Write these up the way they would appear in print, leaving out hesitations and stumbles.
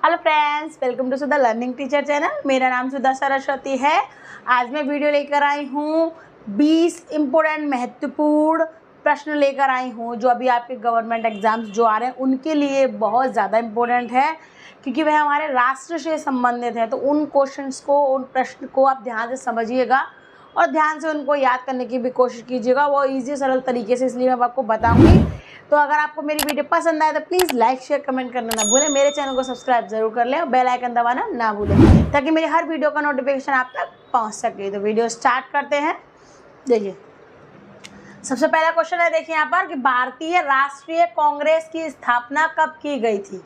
Hello friends, welcome to Sudha learning teacher channel. मेरा नाम सुधा सरस्वती है। आज मैं वीडियो लेकर आई हूँ 20 इम्पोर्टेंट महत्वपूर्ण प्रश्न लेकर आई हूँ जो अभी आपके गवर्नमेंट एग्जाम्स जो आ रहे हैं उनके लिए बहुत ज़्यादा इम्पोर्टेंट है, क्योंकि वह हमारे राष्ट्र से संबंधित है। तो उन क्वेश्चंस को, उन प्रश्न को आप ध्यान से समझिएगा और ध्यान से उनको याद करने की भी कोशिश कीजिएगा, वो ईजी सरल तरीके से, इसलिए मैं आपको बताऊंगी। तो अगर आपको मेरी वीडियो पसंद आए तो प्लीज़ लाइक शेयर कमेंट करना ना भूलें। मेरे चैनल को सब्सक्राइब जरूर कर लें और बेल आइकन दबाना ना भूलें, ताकि मेरी हर वीडियो का नोटिफिकेशन आप तक पहुंच सके। तो वीडियो स्टार्ट करते हैं। देखिए, सबसे पहला क्वेश्चन है, देखिए यहाँ पर कि भारतीय राष्ट्रीय कांग्रेस की स्थापना कब की गई थी।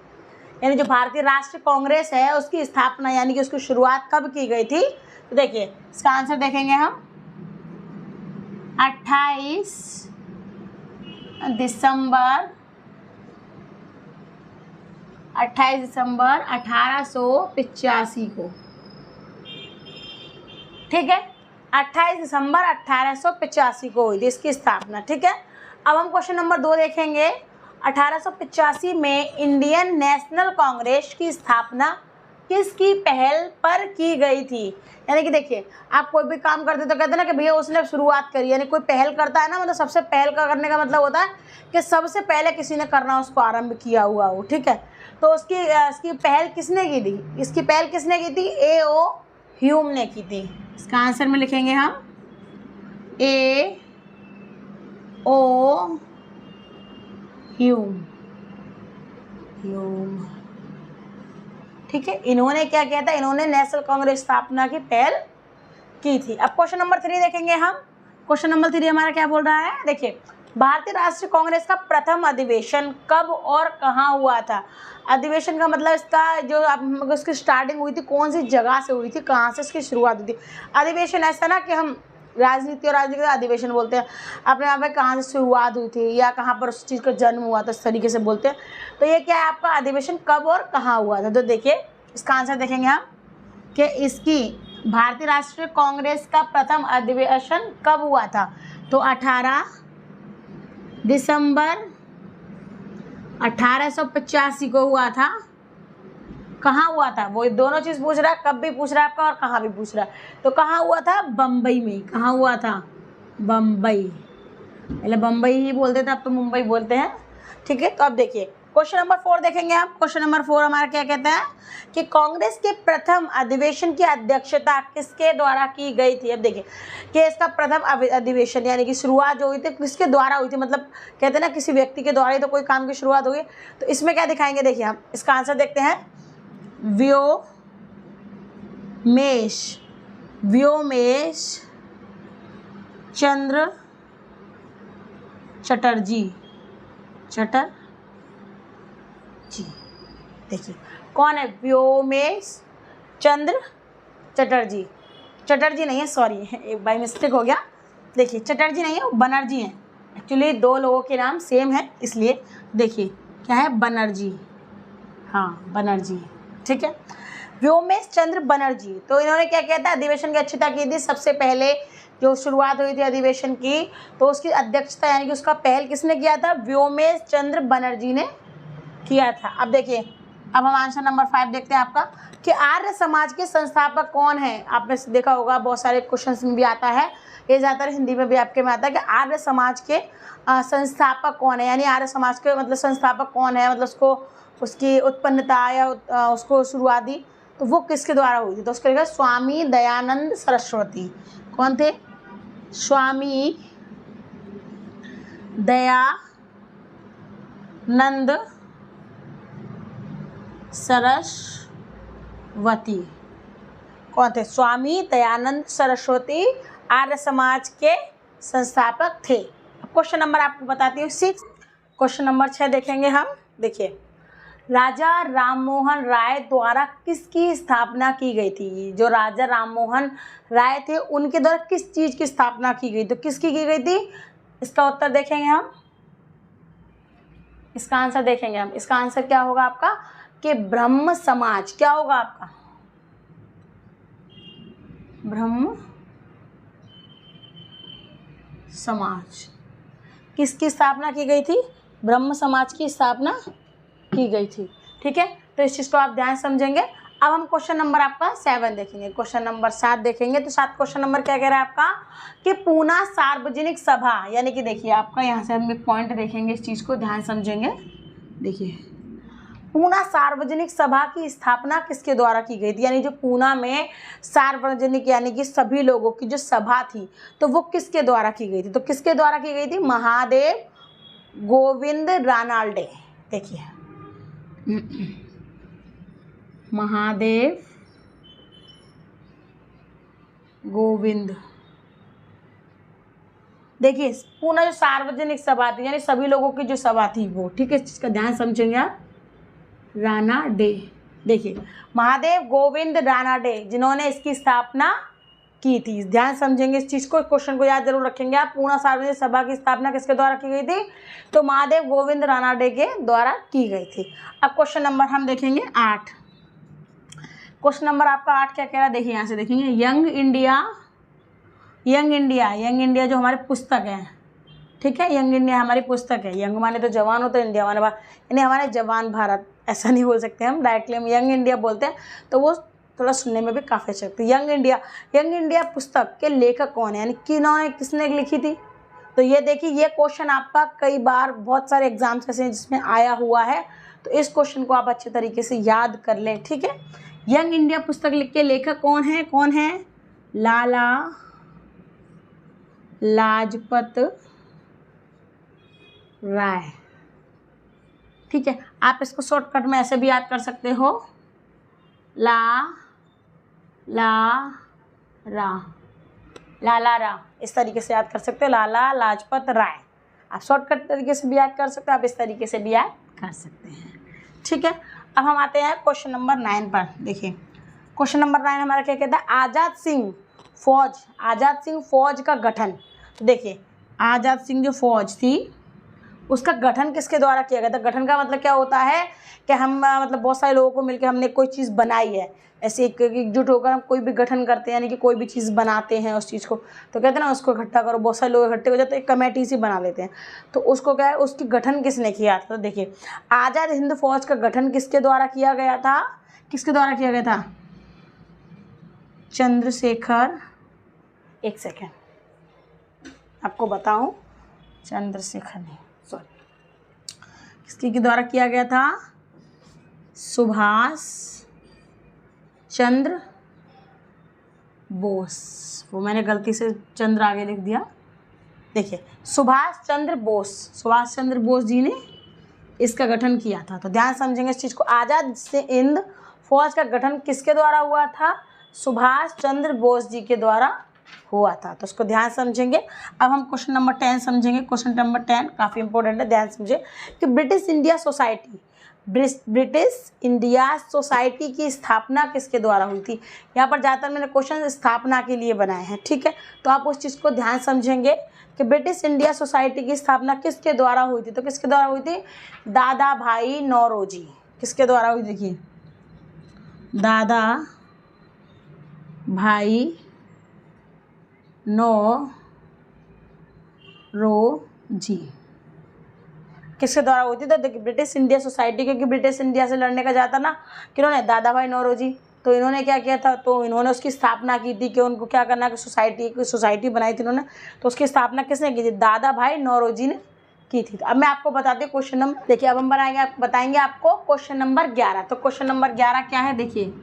यानी जो भारतीय राष्ट्रीय कांग्रेस है उसकी स्थापना यानी कि उसकी शुरुआत कब की गई थी। तो देखिए, इसका आंसर देखेंगे हम 28 दिसंबर 1885 को। ठीक है, 28 दिसंबर 1885 को हुई थी इसकी स्थापना। ठीक है, अब हम क्वेश्चन नंबर 2 देखेंगे। 1885 में इंडियन नेशनल कांग्रेस की स्थापना किसकी पहल पर की गई थी। यानी कि देखिए, आप कोई भी काम करते तो कहते हैं ना कि भैया उसने शुरुआत करी, यानी कोई पहल करता है ना, मतलब सबसे पहल का करने का मतलब होता है कि सबसे पहले किसी ने करना उसको आरंभ किया हुआ हो। ठीक है, तो इसकी पहल किसने की थी, इसकी पहल किसने की थी? A.O. ह्यूम ने की थी। इसका आंसर में लिखेंगे हम A.O. ह्यूम। ठीक है, इन्होंने क्या किया था? इन्होंने नेशनल कांग्रेस स्थापना की पहल की थी। अब क्वेश्चन नंबर 3 देखेंगे हम। क्वेश्चन नंबर 3 हमारा क्या बोल रहा है? देखिए, भारतीय राष्ट्रीय कांग्रेस का प्रथम अधिवेशन कब और कहाँ हुआ था। अधिवेशन का मतलब इसका जो उसकी स्टार्टिंग हुई थी, कौन सी जगह से हुई थी, कहाँ से इसकी शुरुआत हुई थी। अधिवेशन ऐसा ना कि हम राजनीति और राजनीति का अधिवेशन बोलते हैं, अपने यहाँ पे कहाँ से शुरुआत हुई थी या कहाँ पर उस चीज़ का जन्म हुआ था, इस तरीके से बोलते हैं। तो ये क्या है आपका, अधिवेशन कब और कहाँ हुआ था। तो देखिए, इसका आंसर देखेंगे हम कि इसकी भारतीय राष्ट्रीय कांग्रेस का प्रथम अधिवेशन कब हुआ था। तो 18 दिसंबर 1885 को हुआ था। कहाँ हुआ था, वो दोनों चीज़ पूछ रहा है, कब भी पूछ रहा है आपका और कहाँ भी पूछ रहा है। तो कहाँ हुआ था? बम्बई में। कहाँ हुआ था? बम्बई। पहले बम्बई ही बोलते थे, अब तो मुंबई बोलते हैं। ठीक है, तो अब देखिए क्वेश्चन नंबर 4 देखेंगे आप। क्वेश्चन नंबर 4 हमारा क्या कहता है कि कांग्रेस के प्रथम अधिवेशन की अध्यक्षता किसके द्वारा की गई थी। अब देखिए कि इसका प्रथम अधिवेशन यानी कि शुरुआत जो हुई थी किसके द्वारा हुई थी, मतलब कहते हैं ना किसी व्यक्ति के द्वारा ही तो कोई काम की शुरुआत हुई। तो इसमें क्या दिखाएंगे, देखिए हम इसका आंसर देखते हैं। व्योमेश चंद्र चटर्जी। देखिए कौन है? व्योमेश चंद्र चटर्जी। चटर्जी नहीं है, सॉरी, एक बाई मिस्टेक हो गया। देखिए, चटर्जी नहीं है, वो बनर्जी हैं। एक्चुअली दो लोगों के नाम सेम है, इसलिए देखिए क्या है, बनर्जी। हाँ, बनर्जी। ठीक है, व्योमेश चंद्र बनर्जी। तो इन्होंने क्या किया था? अधिवेशन की अध्यक्षता की थी। सबसे पहले जो शुरुआत हुई थी अधिवेशन की, तो उसकी अध्यक्षता यानी कि उसका पहल किसने किया था? व्योमेश चंद्र बनर्जी ने किया था। अब देखिए, अब हम आंसर नंबर 5 देखते हैं आपका कि आर्य समाज के संस्थापक कौन है। आपने देखा होगा बहुत सारे क्वेश्चंस में भी आता है, ये ज़्यादातर हिंदी में भी आपके में आता है कि आर्य समाज के संस्थापक कौन है। यानी आर्य समाज के मतलब संस्थापक कौन है, मतलब उसको उसकी उत्पन्नता या उसको शुरुआत दी तो वो किसके द्वारा हुई थी। तो उसके लिए स्वामी दयानंद सरस्वती। कौन थे? स्वामी दयानंद सरस्वती। कौन थे? स्वामी दयानंद सरस्वती आर्य समाज के संस्थापक थे। क्वेश्चन नंबर आपको बताती हूँ 6। क्वेश्चन नंबर 6 देखेंगे हम। देखिए, राजा राममोहन राय द्वारा किसकी स्थापना की गई थी। जो राजा राममोहन राय थे उनके द्वारा किस चीज़ की स्थापना की गई, तो किसकी की गई थी? इसका उत्तर देखेंगे हम। इसका आंसर देखेंगे हम। इसका आंसर क्या होगा आपका कि ब्रह्म समाज। क्या होगा आपका? ब्रह्म समाज। किसकी स्थापना की गई थी? ब्रह्म समाज की स्थापना की गई थी। ठीक है, तो इस चीज़ को आप ध्यान समझेंगे। अब हम क्वेश्चन नंबर आपका 7 देखेंगे। क्वेश्चन नंबर 7 देखेंगे तो 7 क्वेश्चन नंबर क्या कह रहा है आपका कि पूना सार्वजनिक सभा, यानी कि देखिए आपका यहाँ से हम एक पॉइंट देखेंगे, इस चीज़ को ध्यान समझेंगे। देखिए पूना सार्वजनिक सभा की स्थापना किसके द्वारा की गई थी, यानी जो पूना में सार्वजनिक यानी कि सभी लोगों की जो सभा थी तो वो किसके द्वारा की गई थी, तो किसके द्वारा की गई थी, महादेव गोविंद रानाडे। देखिए महादेव गोविंद, देखिए पूना जो सार्वजनिक सभा थी यानी सभी लोगों की जो सभा थी वो, ठीक है, इस चीज़ का ध्यान समझेंगे आप, रानाडे। देखिए महादेव गोविंद रानाडे जिन्होंने इसकी स्थापना की थी, ध्यान समझेंगे इस चीज़ को, क्वेश्चन को याद जरूर रखेंगे आप। पूना सार्वजनिक सभा की स्थापना किसके द्वारा की गई थी, तो महादेव गोविंद रानाडे के द्वारा की गई थी। अब क्वेश्चन नंबर हम देखेंगे 8। क्वेश्चन नंबर आपका 8 क्या कह रहा है, देखिए यहाँ से देखेंगे, यंग इंडिया जो हमारी पुस्तक है, ठीक है, यंग इंडिया हमारी पुस्तक है। यंग माने तो जवान होता है, इंडिया माने भारत, यानी हमारे जवान भारत, ऐसा नहीं बोल सकते हम डायरेक्टली, हम यंग इंडिया बोलते हैं तो वो थोड़ा सुनने में भी काफ़ी अच्छा लगता है। यंग इंडिया पुस्तक के लेखक कौन है, यानी किसने लिखी थी, तो ये देखिए ये क्वेश्चन आपका कई बार बहुत सारे एग्जाम्स ऐसे हैं जिसमें आया हुआ है, तो इस क्वेश्चन को आप अच्छे तरीके से याद कर लें, ठीक है। यंग इंडिया पुस्तक के लेखक कौन है, लाला लाजपत राय, ठीक है। आप इसको शॉर्टकट में ऐसे भी याद कर सकते हो, लाला रा, इस तरीके से याद कर सकते हो, लाला लाजपत राय। आप शॉर्टकट तरीके से भी याद कर सकते हो, आप इस तरीके से भी याद कर सकते हैं, ठीक है। अब हम आते हैं क्वेश्चन नंबर 9 पर। देखिए क्वेश्चन नंबर 9 हमारा क्या कहता है, आज़ाद सिंह फौज का गठन। तो देखिए आज़ाद सिंह जो फौज थी उसका गठन किसके द्वारा किया गया था। गठन का मतलब क्या होता है कि हम मतलब बहुत सारे लोगों को मिलकर हमने कोई चीज़ बनाई है, ऐसे एकजुट होकर हम कोई भी गठन करते हैं, यानी कि कोई भी चीज़ बनाते हैं उस चीज़ को, तो कहते हैं ना उसको इकट्ठा करो, बहुत सारे लोग इकट्ठे हो जाते हैं, एक कमेटी सी बना लेते हैं, तो उसको क्या है, उसकी गठन किसने किया था। तो देखिए आज़ाद हिंद फौज का गठन किसके द्वारा किया गया था, चंद्रशेखर, एक सेकेंड आपको बताऊं, चंद्रशेखर नहीं, सॉरी, किसके द्वारा किया गया था, सुभाष चंद्र बोस। वो मैंने गलती से चंद्र आगे लिख दिया। देखिए सुभाष चंद्र बोस जी ने इसका गठन किया था, तो ध्यान समझेंगे इस चीज़ को। आज़ाद हिंद फौज का गठन किसके द्वारा हुआ था, सुभाष चंद्र बोस जी के द्वारा हुआ था, तो उसको ध्यान समझेंगे। अब हम क्वेश्चन नंबर 10 समझेंगे। क्वेश्चन नंबर 10 काफ़ी इंपॉर्टेंट है, ध्यान समझे कि ब्रिटिश इंडिया सोसाइटी की स्थापना किसके द्वारा हुई थी। यहाँ पर ज़्यादातर मैंने क्वेश्चन स्थापना के लिए बनाए हैं, ठीक है, तो आप उस चीज़ को ध्यान समझेंगे कि ब्रिटिश इंडिया सोसाइटी की स्थापना किसके द्वारा हुई थी। तो किसके द्वारा हुई थी, दादा भाई नौरोजी। किसके द्वारा हुई, देखिए दादा भाई नौरोजी किसके द्वारा हुई थी। तो देखिए ब्रिटिश इंडिया सोसाइटी, क्योंकि ब्रिटिश इंडिया से लड़ने का जाता ना किन्होंने, दादा भाई नौरोजी, तो इन्होंने क्या किया था, तो इन्होंने उसकी स्थापना की थी कि उनको क्या करना कि सोसाइटी बनाई थी इन्होंने, तो उसकी स्थापना किसने की थी, दादा भाई नौरोजी ने की थी। अब मैं आपको बताती हूँ क्वेश्चन नंबर, देखिए अब हम बताएंगे आपको क्वेश्चन नंबर 11। तो क्वेश्चन नंबर 11 क्या है, देखिए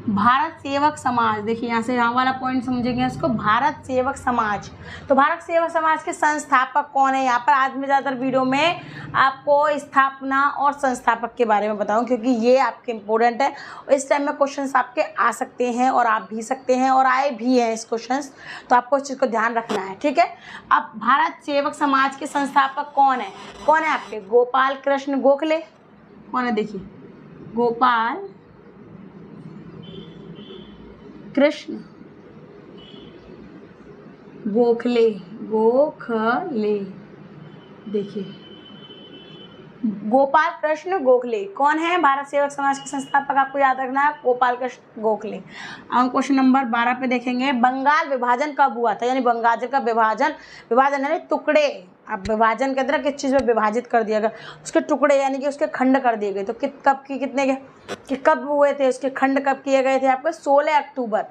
भारत सेवक समाज। देखिए यहाँ से यहाँ वाला पॉइंट समझेंगे इसको, भारत सेवक समाज। तो भारत सेवक समाज के संस्थापक कौन है। यहाँ पर आज मैं ज़्यादातर वीडियो में आपको स्थापना और संस्थापक के बारे में बताऊँ, क्योंकि ये आपके इम्पोर्टेंट है। इस टाइम में क्वेश्चंस आपके आ सकते हैं और आप भी सकते हैं और आए भी हैं इस क्वेश्चंस, तो आपको इस चीज़ को ध्यान रखना है, ठीक है। अब भारत सेवक समाज के संस्थापक कौन है आपके, गोपाल कृष्ण गोखले। कौन है, देखिए गोपाल कृष्ण गोखले। देखिए गोपाल कृष्ण गोखले कौन है, भारत सेवक समाज के संस्थापक, आपको याद रखना है गोपाल कृष्ण गोखले। हम क्वेश्चन नंबर 12 पे देखेंगे, बंगाल विभाजन कब हुआ था, यानी बंगाल का विभाजन यानी टुकड़े अब विभाजन कहते हैं ना, किस चीज़ में विभाजित कर दिया गया, उसके टुकड़े यानी कि उसके खंड कर दिए गए। तो कब की कितने के कि कब हुए थे उसके खंड, कब किए गए थे आपके 16 अक्टूबर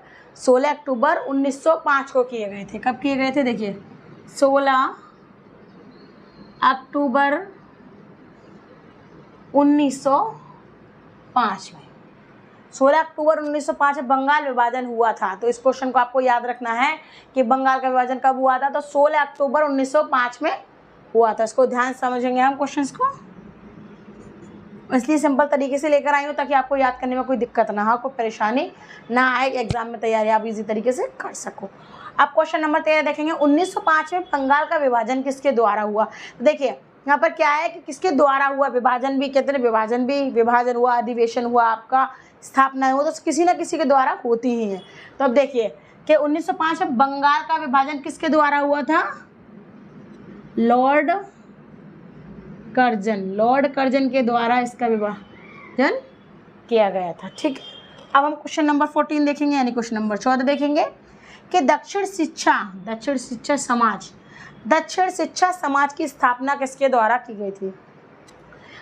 1905 को किए गए थे। कब किए गए थे देखिए 16 अक्टूबर 1905 में, 16 अक्टूबर 1905 में बंगाल विभाजन हुआ था। तो इस क्वेश्चन को आपको याद रखना है कि बंगाल का विभाजन कब हुआ था, तो 16 अक्टूबर 1905 में हुआ था। इसको ध्यान समझेंगे हम क्वेश्चंस को, इसलिए सिंपल तरीके से लेकर आई हूँ ताकि आपको याद करने में कोई दिक्कत ना हो, कोई परेशानी ना आए, एग्जाम में तैयारी आप इजी तरीके से कर सको। अब क्वेश्चन नंबर 13 देखेंगे, 1905 में बंगाल का विभाजन किसके द्वारा हुआ। तो देखिए यहाँ पर क्या है कि किसके द्वारा हुआ, विभाजन भी कहते हैं, विभाजन हुआ, अधिवेशन हुआ, आपका स्थापना हुआ, तो किसी न किसी के द्वारा होती ही है। तो अब देखिए कि 1905 में बंगाल का विभाजन किसके द्वारा हुआ था, लॉर्ड कर्जन के द्वारा इसका विभाजन किया गया था। ठीक है, अब हम क्वेश्चन नंबर 14 देखेंगे, यानी क्वेश्चन नंबर 14 देखेंगे कि दक्षिण शिक्षा समाज की स्थापना किसके द्वारा की गई थी।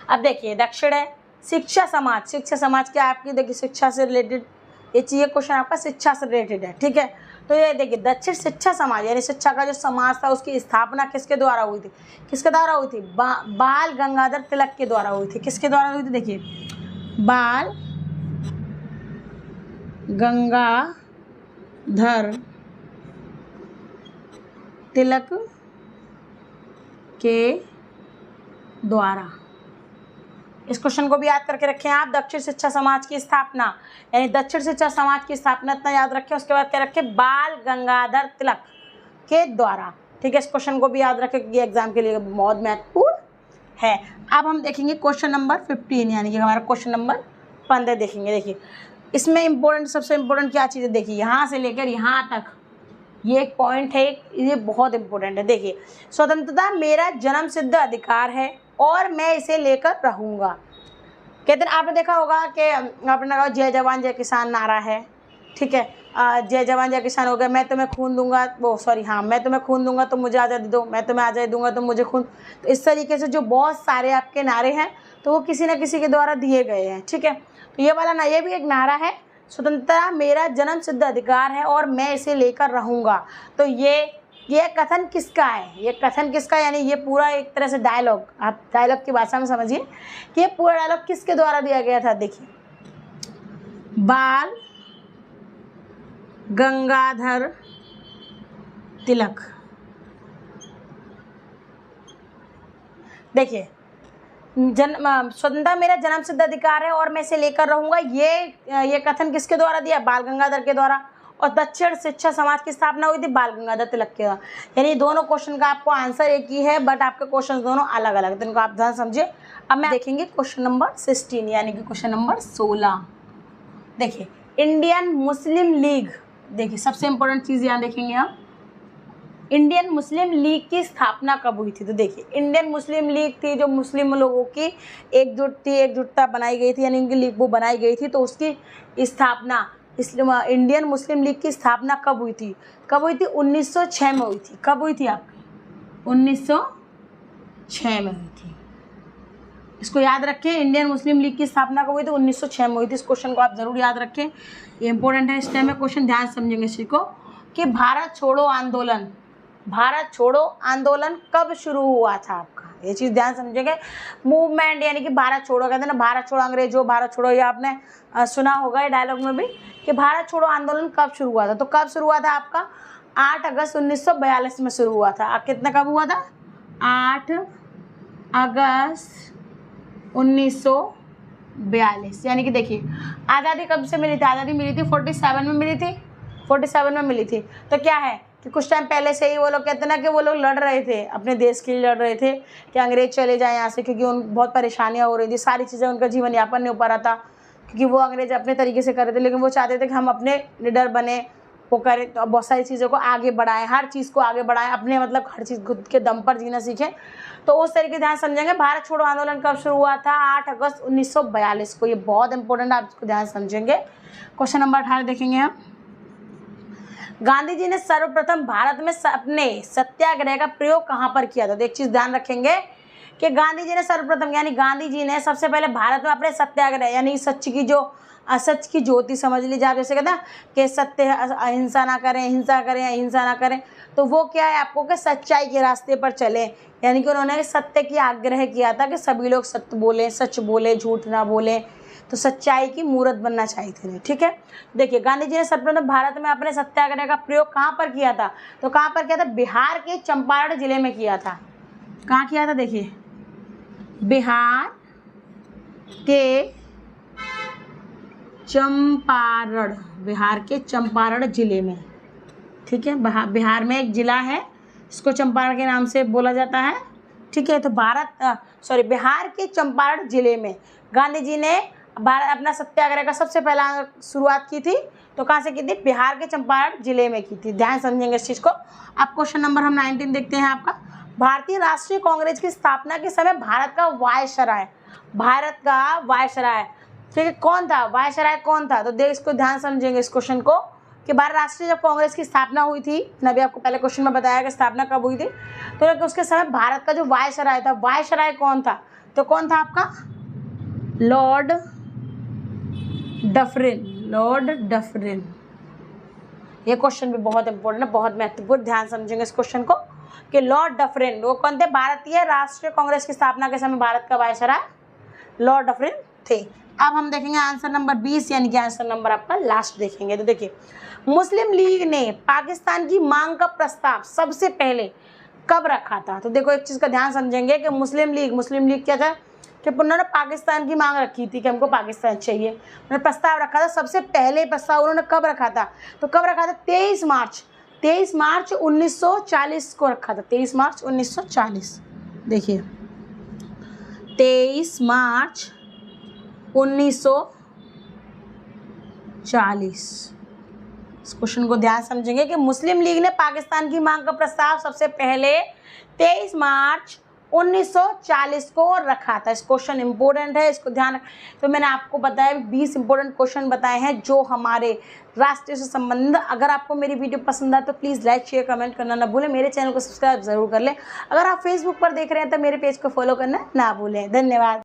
अब देखिए दक्षिण है, शिक्षा समाज क्या आपकी, देखिए शिक्षा से रिलेटेड ये चीज़, क्वेश्चन आपका शिक्षा से रिलेटेड है। ठीक है, तो ये देखिए दक्षिण शिक्षा समाज यानी शिक्षा का जो समाज था उसकी स्थापना किसके द्वारा हुई थी, बाल गंगाधर तिलक के द्वारा हुई थी। किसके द्वारा हुई थी, देखिए बाल गंगाधर तिलक के द्वारा। इस क्वेश्चन को भी याद करके रखें आप, दक्षिण शिक्षा समाज की स्थापना, यानी दक्षिण शिक्षा समाज की स्थापना इतना याद रखें। उसके बाद क्या रखें, बाल गंगाधर तिलक के द्वारा। ठीक है, इस क्वेश्चन को भी याद रखें क्योंकि एग्जाम के लिए बहुत महत्वपूर्ण है। अब हम देखेंगे क्वेश्चन नंबर 15, यानी कि हमारा क्वेश्चन नंबर 15 देखेंगे। देखिए इसमें सबसे इम्पोर्टेंट क्या चीज़ है, देखिए यहाँ से लेकर यहाँ तक ये एक पॉइंट है, ये बहुत इंपॉर्टेंट है। देखिए स्वतंत्रता मेरा जन्म सिद्ध अधिकार है और मैं इसे लेकर रहूँगा। कहते हैं, आपने देखा होगा कि आपने कहा जय जवान जय किसान नारा है। ठीक है, जय जवान जय किसान हो गया, मैं तुम्हें खून दूंगा, मैं तुम्हें खून दूंगा तो मुझे आज़ादी दो, मैं तुम्हें आज़ादी दूंगा तो मुझे खून। तो इस तरीके से जो बहुत सारे आपके नारे हैं तो वो किसी न किसी के द्वारा दिए गए हैं। ठीक है, तो ये वाला ये भी एक नारा है, स्वतंत्रता मेरा जन्म सिद्ध अधिकार है और मैं इसे लेकर रहूँगा। तो ये कथन किसका है, यानी ये पूरा एक तरह से डायलॉग, आप डायलॉग की भाषा में समझिए कि ये पूरा डायलॉग किसके द्वारा दिया गया था। देखिए बाल गंगाधर तिलक। देखिए स्वतंत्रता मेरा जन्म सिद्ध अधिकार है और मैं इसे लेकर रहूँगा, ये कथन किसके द्वारा दिया, बाल गंगाधर के द्वारा। और दक्षिण शिक्षा समाज की स्थापना हुई थी बाल गंगाधर तिलक के द्वारा। यानी दोनों क्वेश्चन का आपको आंसर एक ही है, बट आपके क्वेश्चन दोनों अलग अलग, तो इनको आप ध्यान समझिए। अब मैं देखेंगे क्वेश्चन नंबर 16, यानी कि क्वेश्चन नंबर 16। देखिए इंडियन मुस्लिम लीग, देखिए सबसे इंपॉर्टेंट चीज़ यहाँ देखेंगे आप, इंडियन मुस्लिम लीग की स्थापना कब हुई थी। तो देखिए इंडियन मुस्लिम लीग थी जो मुस्लिम लोगों की एकजुटता बनाई गई थी, यानी उनकी लीग वो बनाई गई थी। तो उसकी स्थापना इंडियन मुस्लिम लीग की स्थापना कब हुई थी, 1906 में हुई थी। कब हुई थी आपकी, 1906 में हुई थी। इसको याद रखें, इंडियन मुस्लिम लीग की स्थापना कब हुई थी, 1906 में हुई थी। इस क्वेश्चन को आप जरूर याद रखें, ये इंपॉर्टेंट है। इस टाइम में क्वेश्चन ध्यान समझेंगे इसी को कि भारत छोड़ो आंदोलन कब शुरू हुआ था आपका, ये चीज़ ध्यान समझेंगे। मूवमेंट यानी कि भारत छोड़ो, कहते हैं ना भारत छोड़ो अंग्रेजों भारत छोड़ो, ये आपने सुना होगा ये डायलॉग में भी कि भारत छोड़ो आंदोलन कब शुरू हुआ था। तो कब शुरू हुआ था आपका, 8 अगस्त 1942 में शुरू हुआ था। कितना कब हुआ था, 8 अगस्त 1942। यानी कि देखिए आज़ादी कब से मिली थी, आज़ादी मिली थी 47 में मिली थी, 47 में मिली थी। तो क्या है कि कुछ टाइम पहले से ही वो लोग कहते हैं ना कि वो लोग लड़ रहे थे, अपने देश के लिए लड़ रहे थे कि अंग्रेज चले जाएं यहाँ से, क्योंकि उन बहुत परेशानियाँ हो रही थी, सारी चीज़ें उनका जीवन यापन नहीं हो पा रहा था, क्योंकि वो अंग्रेज अपने तरीके से कर रहे थे, लेकिन वो चाहते थे कि हम अपने लीडर बने, वो करें, तो बहुत सारी चीज़ों को आगे बढ़ाएं, हर चीज़ को आगे बढ़ाएं, अपने मतलब हर चीज़ खुद के दम पर जीना सीखें। तो उस तरीके ध्यान समझेंगे। भारत छोड़ो आंदोलन कब शुरू हुआ था, 8 अगस्त 1942 को। ये बहुत इंपॉर्टेंट है, आप इसको ध्यान समझेंगे। क्वेश्चन नंबर 18 देखेंगे हम। गांधी जी ने सर्वप्रथम भारत में अपने सत्याग्रह का प्रयोग कहाँ पर किया था? तो एक चीज ध्यान रखेंगे कि गांधी जी ने सर्वप्रथम यानी गांधी जी ने सबसे पहले भारत में अपने सत्याग्रह यानी सच की जो असच की ज्योति समझ लीजिए आप, जैसे कहते हैं कि सत्य अहिंसा ना करें, हिंसा करें, अहिंसा ना करें, तो वो क्या है आपको कि सच्चाई के रास्ते पर चले, यानी कि उन्होंने सत्य की आग्रह किया था कि सभी लोग सत्य बोलें, सच बोले, झूठ ना बोलें, तो सच्चाई की मूर्त बनना चाहिए थे। ठीक है, देखिए गांधी जी ने सर्वप्रथम भारत में अपने सत्याग्रह का प्रयोग कहाँ पर किया था? तो कहाँ पर किया था? बिहार के चंपारण जिले में किया था। कहाँ किया था? देखिए बिहार के चंपारण जिले में। ठीक है, बिहार में एक जिला है, इसको चंपारण के नाम से बोला जाता है। ठीक है, तो बिहार के चंपारण जिले में गांधी जी ने अपना सत्याग्रह का सबसे पहला शुरुआत की थी। तो कहाँ से की थी? बिहार के चंपारण जिले में की थी। ध्यान समझेंगे इस चीज़ को। अब क्वेश्चन नंबर हम 19 देखते हैं आपका। भारतीय राष्ट्रीय कांग्रेस की स्थापना के समय भारत का वायसराय ठीक है कौन था? वायसराय कौन था? तो देख इसको ध्यान समझेंगे इस क्वेश्चन को कि भारत राष्ट्रीय जब कांग्रेस की स्थापना हुई थी, मैं अभी आपको पहले क्वेश्चन में बताया कि स्थापना कब हुई थी, तो उसके समय भारत का जो वायसराय था, वायसराय कौन था? तो कौन था आपका? Lord Dufferin. ये क्वेश्चन भी बहुत इंपॉर्टेंट है, बहुत महत्वपूर्ण, ध्यान समझेंगे इस क्वेश्चन को कि लॉर्ड डफरिन वो कौन थे? भारतीय राष्ट्रीय कांग्रेस की स्थापना के समय भारत का वायसराय लॉर्ड डफरिन थे। अब हम देखेंगे आंसर नंबर 20 यानी कि आंसर नंबर आपका लास्ट देखेंगे। तो देखिए मुस्लिम लीग ने पाकिस्तान की मांग का प्रस्ताव सबसे पहले कब रखा था? तो देखो एक चीज़ का ध्यान समझेंगे कि मुस्लिम लीग क्या था कि उन्होंने पाकिस्तान की मांग रखी थी कि हमको पाकिस्तान चाहिए, उन्होंने प्रस्ताव रखा था। सबसे पहले प्रस्ताव उन्होंने कब रखा था? तो कब रखा था? 23 मार्च 1940 को रखा था। 23 मार्च 1940। देखिए 23 मार्च 1940। इस क्वेश्चन को ध्यान समझेंगे कि मुस्लिम लीग ने पाकिस्तान की मांग का प्रस्ताव सबसे पहले 23 मार्च 1940 को रखा था। इस क्वेश्चन इंपॉर्टेंट है, इसको ध्यान। तो मैंने आपको बताया 20 इंपॉर्टेंट क्वेश्चन बताए हैं जो हमारे राष्ट्र से संबंधित। अगर आपको मेरी वीडियो पसंद आए तो प्लीज़ लाइक शेयर कमेंट करना ना भूलें। मेरे चैनल को सब्सक्राइब जरूर कर लें। अगर आप फेसबुक पर देख रहे हैं तो मेरे पेज को फॉलो करना ना भूलें। धन्यवाद।